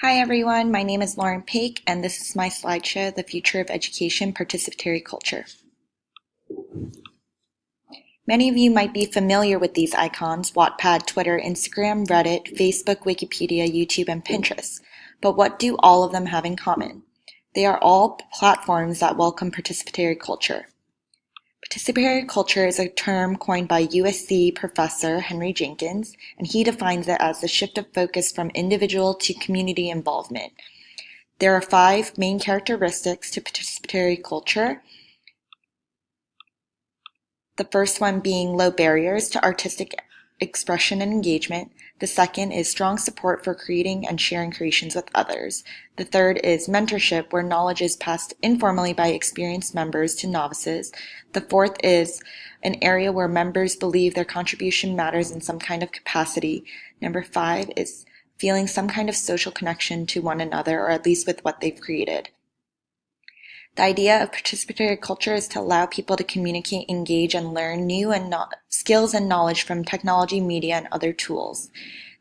Hi everyone, my name is Lauren Paik, and this is my slideshow, The Future of Education, Participatory Culture. Many of you might be familiar with these icons: Wattpad, Twitter, Instagram, Reddit, Facebook, Wikipedia, YouTube, and Pinterest. But what do all of them have in common? They are all platforms that welcome participatory culture. Participatory culture is a term coined by USC professor Henry Jenkins, and he defines it as the shift of focus from individual to community involvement. There are 5 main characteristics to participatory culture. The first one being low barriers to artistic expression and engagement. The second is strong support for creating and sharing creations with others. The third is mentorship, where knowledge is passed informally by experienced members to novices. The fourth is an area where members believe their contribution matters in some kind of capacity. Number 5 is feeling some kind of social connection to one another, or at least with what they've created. The idea of participatory culture is to allow people to communicate, engage, and learn new skills and knowledge from technology, media, and other tools.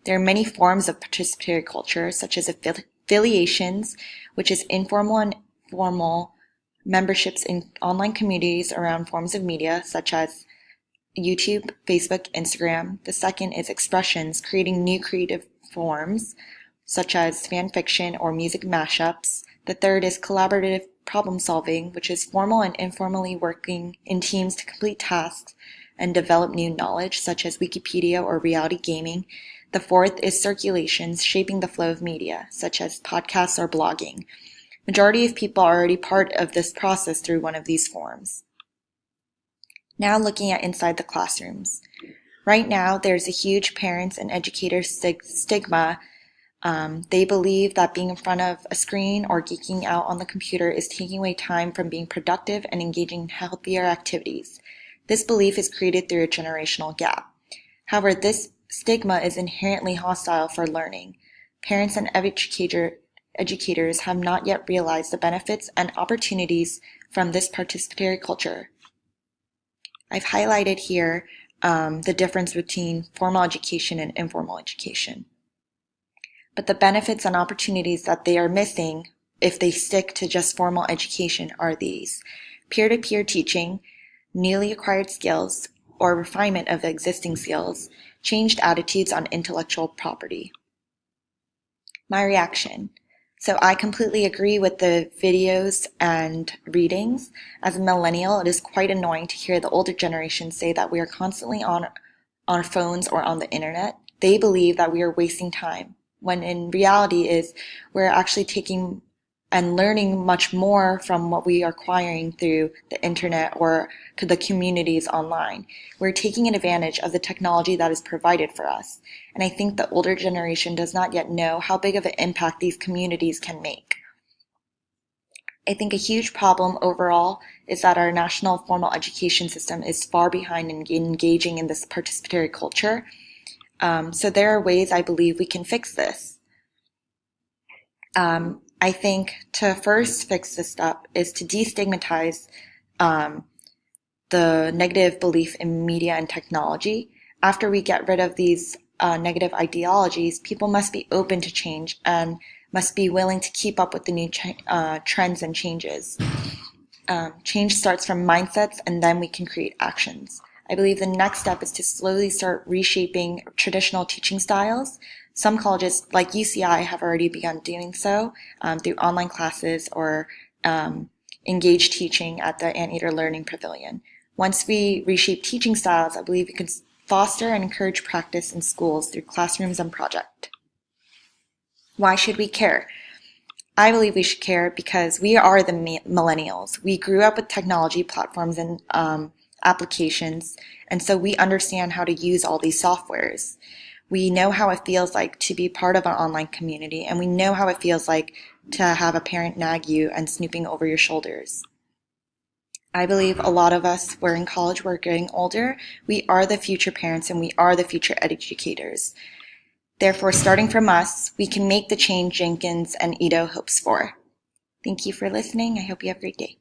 There are many forms of participatory culture, such as affiliations, which is informal and formal memberships in online communities around forms of media, such as YouTube, Facebook, Instagram. The second is expressions, creating new creative forms, such as fan fiction or music mashups. The third is collaborative problem solving, which is formal and informally working in teams to complete tasks and develop new knowledge, such as Wikipedia or reality gaming. The fourth is circulations, shaping the flow of media, such as podcasts or blogging. Majority of people are already part of this process through one of these forms. Now looking at inside the classrooms. Right now, there's a huge parents and educators stigma. They believe that being in front of a screen or geeking out on the computer is taking away time from being productive and engaging in healthier activities. This belief is created through a generational gap. However, this stigma is inherently hostile for learning. Parents and educators have not yet realized the benefits and opportunities from this participatory culture. I've highlighted here the difference between formal education and informal education. But the benefits and opportunities that they are missing if they stick to just formal education are these: peer-to-peer teaching, newly acquired skills or refinement of existing skills, changed attitudes on intellectual property. My reaction. So I completely agree with the videos and readings. As a millennial, it is quite annoying to hear the older generation say that we are constantly on our phones or on the internet. They believe that we are wasting time, when in reality is we're actually taking and learning much more from what we are acquiring through the internet or to the communities online. We're taking advantage of the technology that is provided for us. And I think the older generation does not yet know how big of an impact these communities can make. I think a huge problem overall is that our national formal education system is far behind in engaging in this participatory culture. So there are ways I believe we can fix this. I think to first fix this up is to destigmatize the negative belief in media and technology. After we get rid of these negative ideologies, people must be open to change and must be willing to keep up with the new trends and changes. Change starts from mindsets, and then we can create actions. I believe the next step is to slowly start reshaping traditional teaching styles. Some colleges, like UCI, have already begun doing so through online classes or engaged teaching at the Anteater Learning Pavilion. Once we reshape teaching styles, I believe we can foster and encourage practice in schools through classrooms and projects. Why should we care? I believe we should care because we are the millennials. We grew up with technology platforms and applications, and so we understand how to use all these softwares. We know how it feels like to be part of an online community, and we know how it feels like to have a parent nag you and snooping over your shoulders. I believe a lot of us, we're in college, we're getting older, we are the future parents and we are the future educators. Therefore, starting from us, we can make the change Jenkins and Ito hopes for. Thank you for listening. I hope you have a great day.